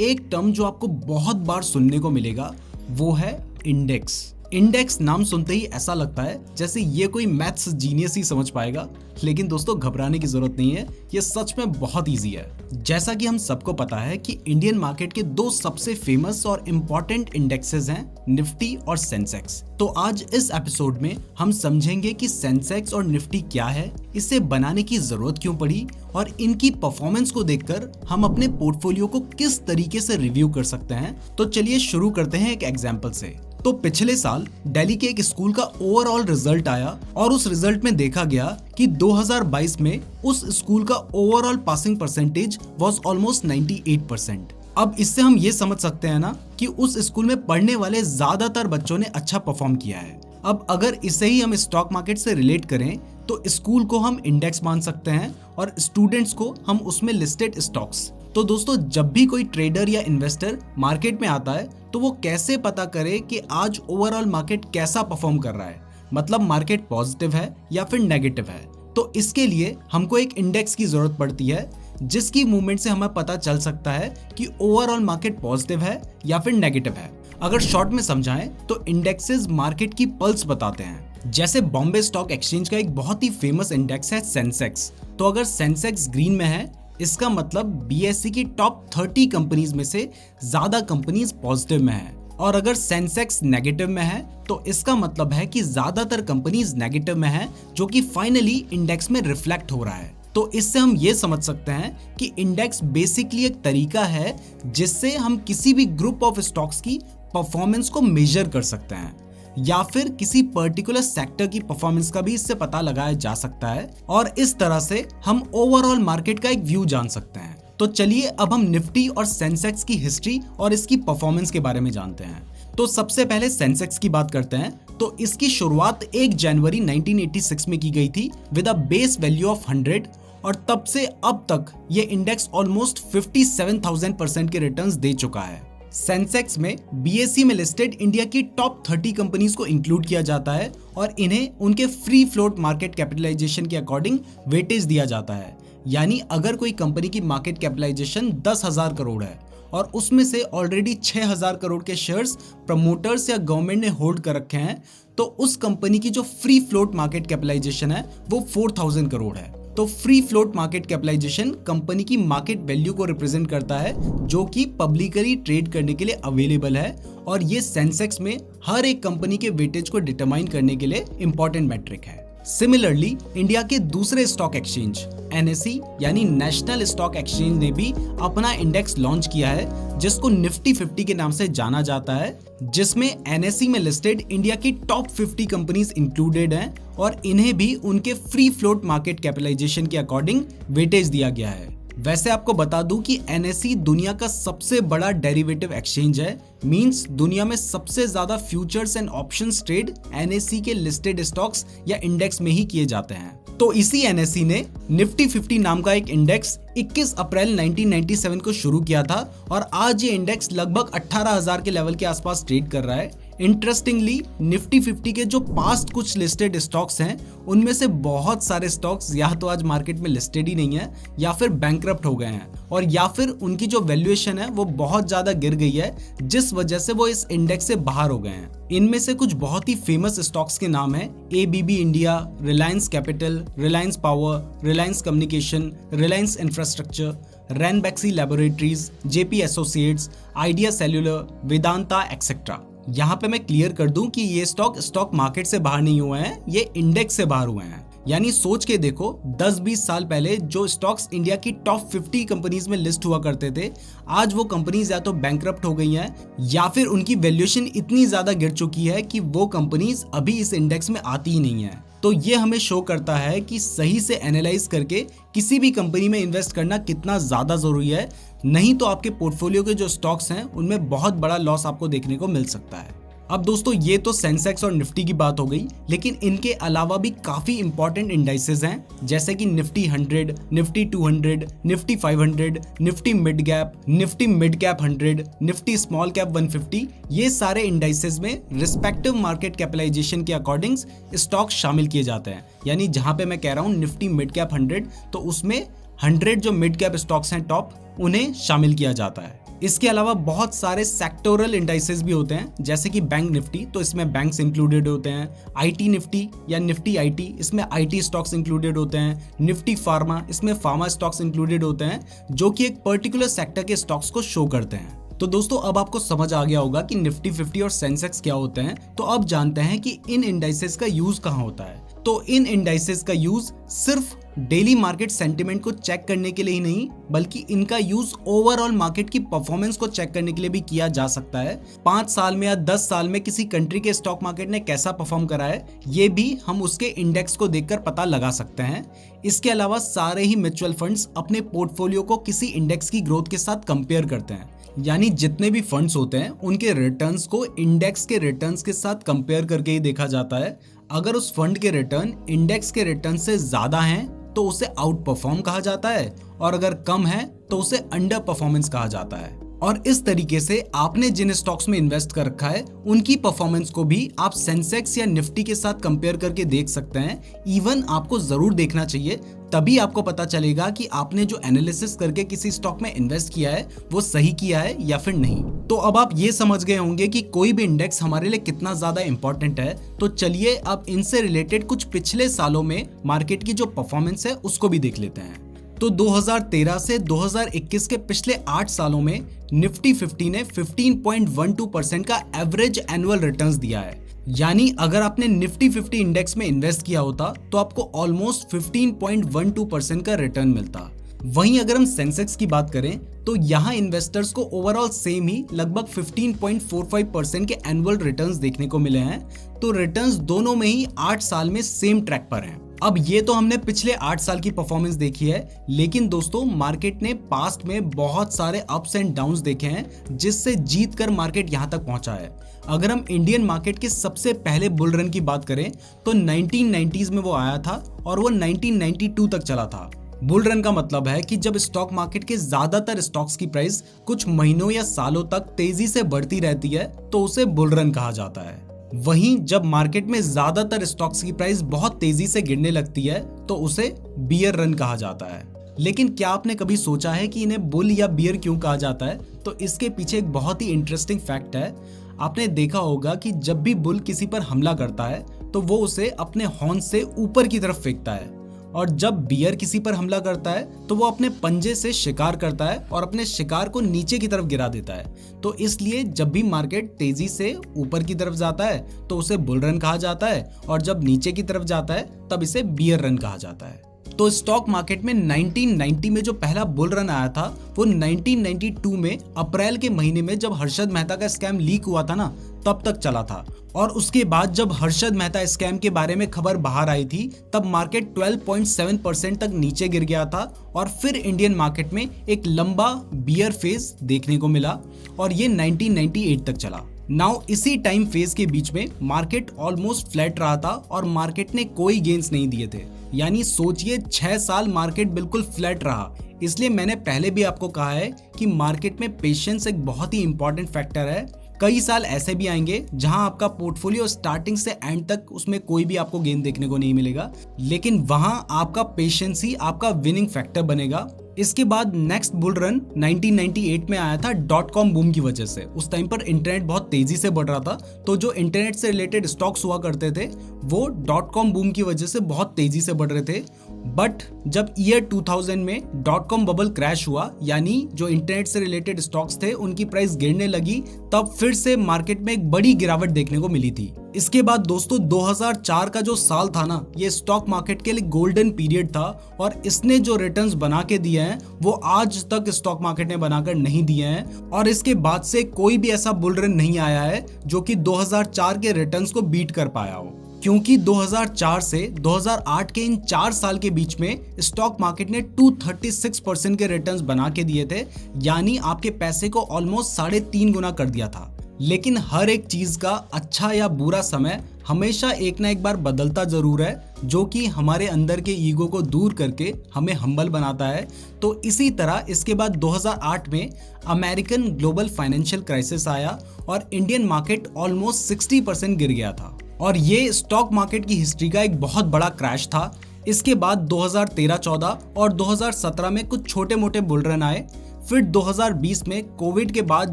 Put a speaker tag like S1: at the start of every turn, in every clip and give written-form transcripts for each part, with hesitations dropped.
S1: एक टर्म जो आपको बहुत बार सुनने को मिलेगा वो है इंडेक्स। इंडेक्स नाम सुनते ही ऐसा लगता है जैसे ये कोई मैथ्स जीनियस ही समझ पाएगा, लेकिन दोस्तों घबराने की जरूरत नहीं है, ये सच में बहुत इजी है। जैसा कि हम सबको पता है कि इंडियन मार्केट के दो सबसे फेमस और इम्पोर्टेंट इंडेक्सेस हैं निफ्टी और सेंसेक्स। तो आज इस एपिसोड में हम समझेंगे कि सेंसेक्स और निफ्टी क्या है, इसे बनाने की जरूरत क्यों पड़ी और इनकी परफॉर्मेंस को देखकर हम अपने पोर्टफोलियो को किस तरीके से रिव्यू कर सकते हैं। तो चलिए शुरू करते हैं एक एग्जाम्पल से। तो पिछले साल दिल्ली के एक स्कूल का ओवरऑल रिजल्ट आया और उस रिजल्ट में देखा गया कि 2022 में उस स्कूल का overall passing percentage was almost 98%। अब इससे हम ये समझ सकते हैं ना कि उस स्कूल में पढ़ने वाले ज्यादातर बच्चों ने अच्छा परफॉर्म किया है। अब अगर इसे ही हम स्टॉक मार्केट से रिलेट करें तो स्कूल को हम इंडेक्स मान सकते हैं और स्टूडेंट्स को हम उसमें लिस्टेड स्टॉक्स। तो दोस्तों जब भी कोई ट्रेडर या इन्वेस्टर मार्केट में आता है तो वो कैसे पता करे कि आज ओवरऑल मार्केट कैसा परफॉर्म कर रहा है, मतलब मार्केट पॉजिटिव है या फिर नेगेटिव है। तो इसके लिए हमको एक इंडेक्स की जरूरत पड़ती है जिसकी मूवमेंट से हमें पता चल सकता है कि ओवरऑल मार्केट पॉजिटिव है या फिर नेगेटिव है। अगर शॉर्ट में समझाएं तो इंडेक्सेस मार्केट की पल्स बताते हैं। जैसे बॉम्बे स्टॉक एक्सचेंज का एक बहुत ही फेमस इंडेक्स है सेंसेक्स। तो अगर सेंसेक्स ग्रीन में है इसका मतलब बीएसई की टॉप 30 कंपनीज में से ज्यादा कंपनीज पॉजिटिव में है, और अगर सेंसेक्स नेगेटिव में है तो इसका मतलब है कि ज्यादातर कंपनीज नेगेटिव में है, जो कि फाइनली इंडेक्स में रिफ्लेक्ट हो रहा है। तो इससे हम ये समझ सकते हैं कि इंडेक्स बेसिकली एक तरीका है जिससे हम किसी भी ग्रुप ऑफ स्टॉक्स की परफॉर्मेंस को मेजर कर सकते हैं, या फिर किसी पर्टिकुलर सेक्टर की परफॉर्मेंस का भी इससे पता लगाया जा सकता है, और इस तरह से हम ओवरऑल मार्केट का एक व्यू जान सकते हैं। तो चलिए अब हम निफ्टी और सेंसेक्स की हिस्ट्री और इसकी परफॉर्मेंस के बारे में जानते हैं। तो सबसे पहले सेंसेक्स की बात करते हैं। तो इसकी शुरुआत 1 जनवरी 1986 में की गई थी with a base value of 100, और तब से अब तक ये इंडेक्स ऑलमोस्ट 57,000% के रिटर्न्स दे चुका है। सेंसेक्स में बीएसई में लिस्टेड इंडिया की टॉप 30 कंपनीज को इंक्लूड किया जाता है और इन्हें उनके फ्री फ्लोट मार्केट कैपिटलाइजेशन के अकॉर्डिंग वेटेज दिया जाता है। यानी अगर कोई कंपनी की मार्केट कैपिटलाइजेशन 10,000 करोड़ है और उसमें से ऑलरेडी 6,000 करोड़ के शेयर्स प्रमोटर्स या गवर्नमेंट ने होल्ड कर रखे हैं, तो उस कंपनी की जो फ्री फ्लोट मार्केट कैपिटलाइजेशन है वो 4,000 करोड़ है। तो free float market capitalisation company की मार्केट वैल्यू को रिप्रेजेंट करता है जो कि पब्लिकली ट्रेड करने के लिए अवेलेबल है, और ये सेंसेक्स में हर एक कंपनी के वेटेज को डिटरमाइन करने के लिए इंपॉर्टेंट मैट्रिक है। सिमिलरली इंडिया के दूसरे स्टॉक एक्सचेंज एनएसई यानी नेशनल स्टॉक एक्सचेंज ने भी अपना इंडेक्स लॉन्च किया है जिसको निफ्टी 50 के नाम से जाना जाता है, जिसमें एनएसई में लिस्टेड इंडिया की टॉप 50 कंपनीज इंक्लूडेड हैं और इन्हें भी उनके फ्री फ्लोट मार्केट कैपिटलाइजेशन के अकॉर्डिंग वेटेज दिया गया है। वैसे आपको बता दूं कि एनएसई दुनिया का सबसे बड़ा डेरिवेटिव एक्सचेंज है, मींस दुनिया में सबसे ज्यादा futures and options trade NSE के लिस्टेड स्टॉक्स या इंडेक्स में ही किए जाते हैं। तो इसी एनएसई ने निफ्टी 50 नाम का एक इंडेक्स 21 अप्रैल 1997 को शुरू किया था और आज ये इंडेक्स लगभग 18,000 के लेवल के आसपास ट्रेड कर रहा है। इंटरेस्टिंगली निफ्टी 50 के जो पास्ट कुछ लिस्टेड स्टॉक्स हैं उनमें से बहुत सारे स्टॉक्स या तो आज मार्केट में लिस्टेड ही नहीं है या फिर बैंकरप्ट हो गए हैं, और या फिर उनकी जो वैल्यूएशन है वो बहुत ज्यादा गिर गई है जिस वजह से वो इस इंडेक्स से बाहर हो गए हैं। इनमें से कुछ बहुत ही फेमस स्टॉक्स के नाम है ABB India, Reliance capital, Reliance power, Reliance communication, Reliance infrastructure, Ranbaxy laboratories, JP associates, idea cellular, Vedanta etcetera. यहाँ पे मैं क्लियर कर दूं कि ये स्टॉक मार्केट से बाहर नहीं हुए हैं, ये इंडेक्स से बाहर हुए हैं। यानी सोच के देखो 10-20 साल पहले जो स्टॉक्स इंडिया की टॉप 50 कंपनीज में लिस्ट हुआ करते थे, आज वो कंपनीज या तो बैंकरप्ट हो गई हैं या फिर उनकी वैल्यूएशन इतनी ज्यादा गिर चुकी है कि वो कंपनीज अभी इस इंडेक्स में आती ही नहीं है। तो ये हमें शो करता है कि सही से एनालाइज करके किसी भी कंपनी में इन्वेस्ट करना कितना ज्यादा जरूरी है, नहीं तो आपके पोर्टफोलियो के जो स्टॉक्स हैं उनमें बहुत बड़ा लॉस आपको देखने को मिल सकता है। अब दोस्तों ये तो सेंसेक्स और निफ्टी की बात हो गई, लेकिन इनके अलावा भी काफी इंपॉर्टेंट इंडाइसेस हैं जैसे कि Nifty 100, Nifty 200, Nifty 500, Nifty mid cap 100, Nifty small cap 150। ये सारे इंडाइसेस में रिस्पेक्टिव मार्केट कैपिटलाइजेशन के अकॉर्डिंग स्टॉक शामिल किए जाते हैं। यानी जहां पे मैं कह रहा हूं निफ्टी मिड कैप 100, तो उसमें 100 जो मिड कैप स्टॉक्स हैं टॉप, उन्हें शामिल किया जाता है। इसके अलावा बहुत सारे सेक्टोरल इंडाइसेस भी होते हैं, जैसे कि बैंक निफ्टी, तो इसमें बैंक्स इंक्लूडेड होते हैं। आईटी निफ्टी या निफ्टी आईटी, इसमें आईटी स्टॉक्स इंक्लूडेड होते हैं। निफ्टी फार्मा, इसमें फार्मा स्टॉक्स इंक्लूडेड होते हैं, जो कि एक पर्टिकुलर सेक्टर के स्टॉक्स को शो करते हैं। तो दोस्तों अब आपको समझ आ गया होगा कि निफ्टी 50 और सेंसेक्स क्या होते हैं। तो अब जानते हैं कि इन इंडाइसेस का यूज कहाँ होता है। तो इन इंडाइसेस का यूज सिर्फ डेली मार्केट सेंटिमेंट को चेक करने के लिए ही नहीं, बल्कि इनका यूज ओवरऑल मार्केट की परफॉर्मेंस को चेक करने के लिए भी किया जा सकता है। 5 साल में या 10 साल में किसी कंट्री के स्टॉक मार्केट ने कैसा परफॉर्म करा है, ये भी हम उसके इंडेक्स को देखकर पता लगा सकते हैं। इसके अलावा सारे ही म्यूचुअल फंड्स अपने पोर्टफोलियो को किसी इंडेक्स की ग्रोथ के साथ कंपेयर करते हैं, यानी जितने भी फंड्स होते हैं उनके रिटर्न्स को इंडेक्स के रिटर्न्स के साथ कंपेयर करके ही देखा जाता है। अगर उस फंड के रिटर्न इंडेक्स के रिटर्न से ज्यादा हैं तो उसे आउट परफॉर्म कहा जाता है, और अगर कम है तो उसे अंडर परफॉर्मेंस कहा जाता है। और इस तरीके से आपने जिन स्टॉक्स में इन्वेस्ट कर रखा है उनकी परफॉर्मेंस को भी आप सेंसेक्स या निफ्टी के साथ कंपेयर करके देख सकते हैं। इवन आपको जरूर देखना चाहिए, तभी आपको पता चलेगा कि आपने जो एनालिसिस करके किसी स्टॉक में इन्वेस्ट किया है वो सही किया है या फिर नहीं। तो अब आप ये समझ गए होंगे कि कोई भी इंडेक्स हमारे लिए कितना ज्यादा इंपॉर्टेंट है। तो चलिए अब इनसे रिलेटेड कुछ पिछले सालों में मार्केट की जो परफॉर्मेंस है उसको भी देख लेते हैं। तो 2013 से 2021 के पिछले 8 सालों में निफ्टी 50 ने 15.12% का एवरेज एनुअल रिटर्न्स दिया है। यानी अगर आपने निफ्टी 50 इंडेक्स में इन्वेस्ट किया होता तो आपको ऑलमोस्ट 15.12% का रिटर्न मिलता। वहीं अगर हम सेंसेक्स की बात करें तो यहाँ इन्वेस्टर्स को ओवरऑल सेम ही लगभग 15.45% के एनुअल रिटर्न्स देखने को मिले हैं। तो रिटर्न्स दोनों में ही 8 साल में सेम ट्रैक पर हैं। अब ये तो हमने पिछले 8 साल की परफॉर्मेंस देखी है, लेकिन दोस्तों मार्केट ने पास्ट में बहुत सारे अप्स एंड डाउन्स देखे हैं, जिससे जीत कर मार्केट यहाँ तक पहुंचा है। अगर हम इंडियन मार्केट के सबसे पहले बुल रन की बात करें तो 1990s में वो आया था और वो 1992 तक चला था। बुल रन का मतलब है कि जब स्टॉक मार्केट के ज्यादातर स्टॉक्स की प्राइस कुछ महीनों या सालों तक तेजी से बढ़ती रहती है तो उसे बुल रन कहा जाता है। वहीं जब मार्केट में ज्यादातर स्टॉक्स की प्राइस बहुत तेजी से गिरने लगती है तो उसे बियर रन कहा जाता है। लेकिन क्या आपने कभी सोचा है कि इन्हें बुल या बियर क्यों कहा जाता है? तो इसके पीछे एक बहुत ही इंटरेस्टिंग फैक्ट है। आपने देखा होगा कि जब भी बुल किसी पर हमला करता है तो वो उसे अपने हॉर्न से ऊपर की तरफ फेंकता है, और जब बियर किसी पर हमला करता है तो वो अपने पंजे से शिकार करता है और अपने शिकार को नीचे की तरफ गिरा देता है। तो इसलिए जब भी मार्केट तेजी से ऊपर की तरफ जाता है तो उसे बुल रन कहा जाता है, और जब नीचे की तरफ जाता है तब इसे बियर रन कहा जाता है। तो स्टॉक मार्केट में 1990 में जो पहला बुल रन आया था वो 1992 में अप्रैल के महीने में जब हर्षद मेहता का स्कैम लीक हुआ था ना, तब तक चला था। और उसके बाद जब हर्षद मेहता स्कैम के बारे में खबर बाहर आई थी तब मार्केट 12.7% तक नीचे गिर गया था, और फिर इंडियन मार्केट में एक लंबा बियर फेज देखने को मिला, और ये 1998 तक चला। नाउ इसी टाइम फेज के बीच में मार्केट ऑलमोस्ट फ्लैट रहा था और मार्केट ने कोई गेन्स नहीं दिए थे। यानी सोचिए 6 साल मार्केट बिल्कुल फ्लैट रहा। इसलिए मैंने पहले भी आपको कहा है कि मार्केट में पेशेंस एक बहुत ही इंपॉर्टेंट फैक्टर है। कई साल ऐसे भी आएंगे जहां आपका पोर्टफोलियो स्टार्टिंग से एंड तक उसमें कोई भी आपको गेन देखने को नहीं मिलेगा, लेकिन वहां आपका पेशेंस ही आपका विनिंग फैक्टर बनेगा। इसके बाद नेक्स्ट बुल रन 1998 में आया था .com बूम की वजह से। उस टाइम पर इंटरनेट बहुत तेजी से बढ़ रहा था, तो जो इंटरनेट से रिलेटेड स्टॉक्स हुआ करते थे वो .com बूम की वजह से बहुत तेजी से बढ़ रहे थे। बट जब ईयर 2000 में .com बबल क्रैश हुआ, यानी जो इंटरनेट से रिलेटेड स्टॉक्स थे उनकी प्राइस गिरने लगी, तब फिर से मार्केट में एक बड़ी गिरावट देखने को मिली थी। इसके बाद दोस्तों 2004 का जो साल था ना, ये स्टॉक मार्केट के लिए गोल्डन पीरियड था, और इसने जो रिटर्न्स बना के दिए हैं वो आज तक स्टॉक मार्केट ने बनाकर नहीं दिए हैं। और इसके बाद से कोई भी ऐसा बुल रन नहीं आया है जो कि 2004 के रिटर्न्स को बीट कर पाया हो, क्योंकि 2004 से 2008 के इन 4 साल के बीच में स्टॉक मार्केट ने 236% के रिटर्न्स बना के दिए थे। यानी आपके पैसे को ऑलमोस्ट 3.5 गुना कर दिया था। लेकिन हर एक चीज का अच्छा या बुरा समय हमेशा एक ना एक बार बदलता जरूर है, जो कि हमारे अंदर के ईगो को दूर करके हमें हम्बल बनाता है। तो इसी तरह इसके बाद 2008 में अमेरिकन ग्लोबल फाइनेंशियल क्राइसिस आया और इंडियन मार्केट ऑलमोस्ट 60% गिर गया था, और ये स्टॉक मार्केट की हिस्ट्री का एक बहुत बड़ा क्रैश था। इसके बाद 2013-14 और 2017 में कुछ छोटे मोटे बुल रन आए। फिर 2020 में कोविड के बाद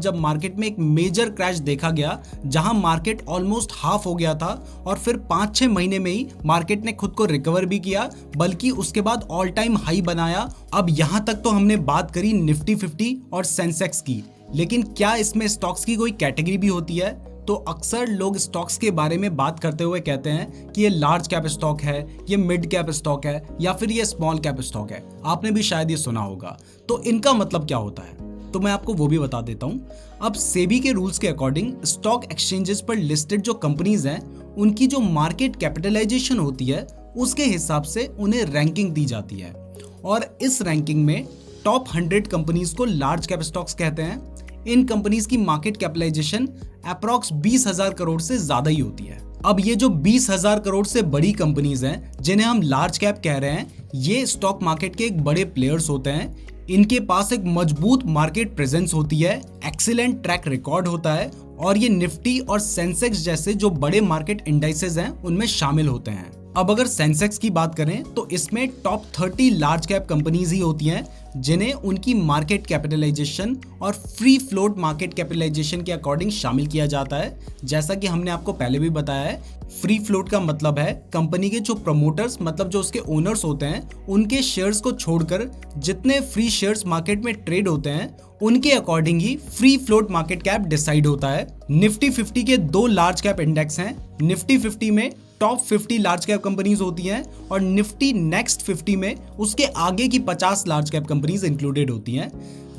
S1: जब मार्केट में एक मेजर क्रैश देखा गया जहां मार्केट ऑलमोस्ट हाफ हो गया था, और फिर 5-6 महीने में ही मार्केट ने खुद को रिकवर भी किया, बल्कि उसके बाद ऑल टाइम हाई बनाया। अब यहां तक तो हमने बात करी निफ्टी 50 और सेंसेक्स की, लेकिन क्या इसमें स्टॉक्स की कोई कैटेगरी भी होती है? तो अक्सर लोग स्टॉक्स के बारे में बात करते हुए कहते हैं कि ये लार्ज कैप स्टॉक है, ये मिड कैप स्टॉक है, या फिर ये स्मॉल कैप स्टॉक है। आपने भी शायद ये सुना होगा। तो इनका मतलब क्या होता है, तो मैं आपको वो भी बता देता हूं। अब सेबी के रूल्स के अकॉर्डिंग स्टॉक एक्सचेंजेस पर लिस्टेड जो कंपनीज हैं, उनकी जो मार्केट कैपिटलाइजेशन होती है उसके हिसाब से उन्हें रैंकिंग दी जाती है, और इस रैंकिंग में टॉप 100 कंपनीज को लार्ज कैप स्टॉक्स कहते हैं। इन कंपनीज की मार्केट कैपिटलाइजेशन अप्रॉक्स 20,000 करोड़ से ज्यादा ही होती है। अब ये जो 20,000 करोड़ से बड़ी कंपनीज हैं जिन्हें हम लार्ज कैप कह रहे हैं, ये स्टॉक मार्केट के एक बड़े प्लेयर्स होते हैं। इनके पास एक मजबूत मार्केट प्रेजेंस होती है, एक्सीलेंट ट्रैक रिकॉर्ड होता है, और ये निफ्टी और सेंसेक्स जैसे जो बड़े मार्केट इंडाइसेस हैं उनमें शामिल होते हैं। अब अगर सेंसेक्स की बात करें तो इसमें टॉप 30 लार्ज कैप कंपनीज ही होती हैं जिन्हें उनकी मार्केट कैपिटलाइजेशन और फ्री फ्लोट मार्केट कैपिटलाइजेशन के अकॉर्डिंग शामिल किया जाता है। जैसा कि हमने आपको पहले भी बताया है, फ्री फ्लोट का मतलब है कंपनी के जो प्रमोटर्स, मतलब जो उसके ओनर्स होते हैं, उनके शेयर्स को छोड़कर जितने फ्री शेयर्स मार्केट में ट्रेड होते हैं उनके अकॉर्डिंग ही free float market cap decide होता है। निफ्टी 50 के 2 लार्ज कैप इंडेक्स हैं। निफ्टी 50 में टॉप 50 लार्ज कैप कंपनीज होती हैं, और निफ्टी नेक्स्ट 50 में उसके आगे की 50 लार्ज कैप कंपनीज इंक्लूडेड होती हैं।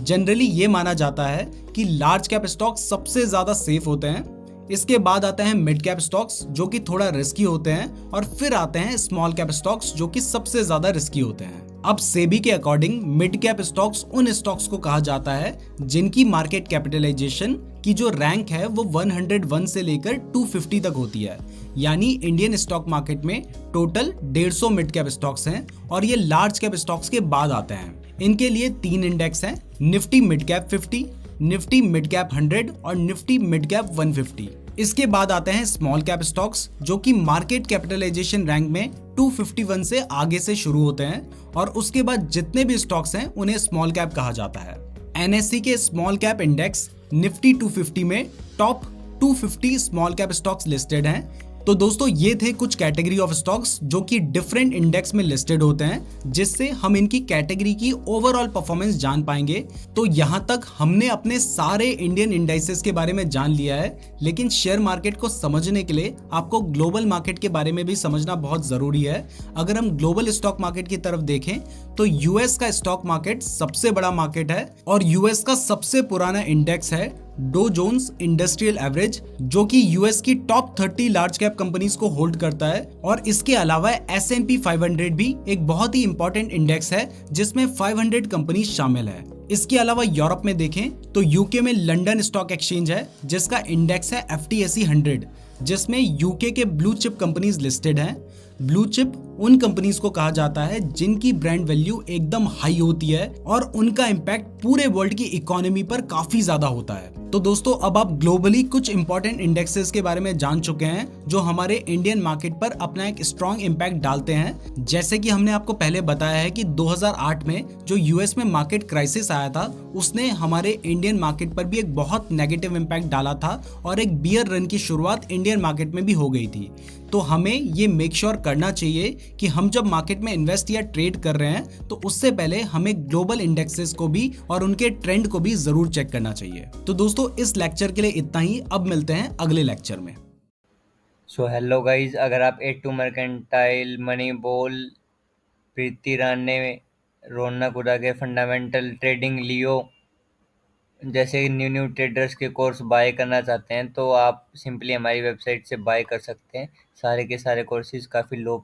S1: जनरली ये माना जाता है कि लार्ज कैप स्टॉक सबसे ज्यादा सेफ होते हैं। इसके बाद आते हैं मिड कैप स्टॉक्स जो कि थोड़ा रिस्की होते हैं, और फिर आते हैं स्मॉल कैप स्टॉक्स जो कि सबसे ज्यादा रिस्की होते हैं। अब सेबी के अकॉर्डिंग मिड कैप स्टॉक्स उन स्टॉक्स को कहा जाता है जिनकी मार्केट कैपिटलाइजेशन की जो रैंक है वो 101 से लेकर 250 तक होती है। यानी इंडियन स्टॉक मार्केट में टोटल 150 मिड कैप स्टॉक्स हैं, और ये लार्ज कैप स्टॉक्स के बाद आते हैं। इनके लिए 3 इंडेक्स हैं, Nifty mid cap 50, Nifty mid cap 100 और निफ्टी मिड कैप 150। इसके बाद आते हैं स्मॉल कैप स्टॉक्स जो कि मार्केट कैपिटलाइजेशन रैंक में 251 से आगे से शुरू होते हैं, और उसके बाद जितने भी स्टॉक्स हैं उन्हें स्मॉल कैप कहा जाता है। एनएससी के स्मॉल कैप इंडेक्स निफ्टी 250 में top 250 small cap stocks listed हैं। तो दोस्तों ये थे कुछ कैटेगरी ऑफ स्टॉक्स जो कि डिफरेंट इंडेक्स में लिस्टेड होते हैं, जिससे हम इनकी कैटेगरी की ओवरऑल परफॉर्मेंस जान पाएंगे। तो यहाँ तक हमने अपने सारे इंडियन इंडाइसेस के बारे में जान लिया है, लेकिन शेयर मार्केट को समझने के लिए आपको ग्लोबल मार्केट के बारे में भी समझना बहुत जरूरी है। अगर हम ग्लोबल स्टॉक मार्केट की तरफ देखें तो यूएस का स्टॉक मार्केट सबसे बड़ा मार्केट है, और यूएस का सबसे पुराना इंडेक्स है डो जोन्स इंडस्ट्रियल एवरेज, जो कि यूएस की टॉप 30 लार्ज कैप कंपनीज को होल्ड करता है। और इसके अलावा S&P 500 भी एक बहुत ही इंपॉर्टेंट इंडेक्स है जिसमें 500 कंपनीज शामिल है। इसके अलावा यूरोप में देखें तो यूके में लंदन स्टॉक एक्सचेंज है जिसका इंडेक्स है FTSE 100, जिसमें यूके के ब्लू चिप कंपनीज लिस्टेड हैं। ब्लू चिप उन कंपनीज को कहा जाता है जिनकी ब्रांड वैल्यू एकदम हाई होती है और उनका इम्पैक्ट पूरे वर्ल्ड की इकोनॉमी पर काफी ज्यादा होता है। तो दोस्तों अब आप ग्लोबली कुछ इंपॉर्टेंट इंडेक्सेस के बारे में जान चुके हैं जो हमारे इंडियन मार्केट पर अपना एक स्ट्रॉन्ग इम्पैक्ट डालते हैं। जैसे कि हमने आपको पहले बताया है कि 2008 में जो यूएस में मार्केट क्राइसिस आया था उसने हमारे इंडियन मार्केट पर भी एक बहुत नेगेटिव इम्पैक्ट डाला था, और एक बियर रन की शुरुआत इंडियन मार्केट में भी हो गई थी। तो हमें ये मेक श्योर करना चाहिए कि हम जब मार्केट में इन्वेस्ट या ट्रेड कर रहे हैं तो उससे पहले हमें ग्लोबल इंडेक्सेस को भी और उनके ट्रेंड को भी जरूर चेक करना चाहिए। तो दोस्तों इस लेक्चर के लिए इतना ही। अब मिलते हैं अगले लेक्चर में।
S2: सो हेलो गाइज, अगर आप A2 मर्केंटाइल, मनी बॉल, प्रीति राणे, रौनक उड़ा के फंडामेंटल ट्रेडिंग, लियो जैसे न्यू ट्रेडर्स के कोर्स बाय करना चाहते हैं तो आप सिंपली हमारी वेबसाइट से बाय कर सकते हैं। सारे के सारे कोर्सेज काफ़ी लो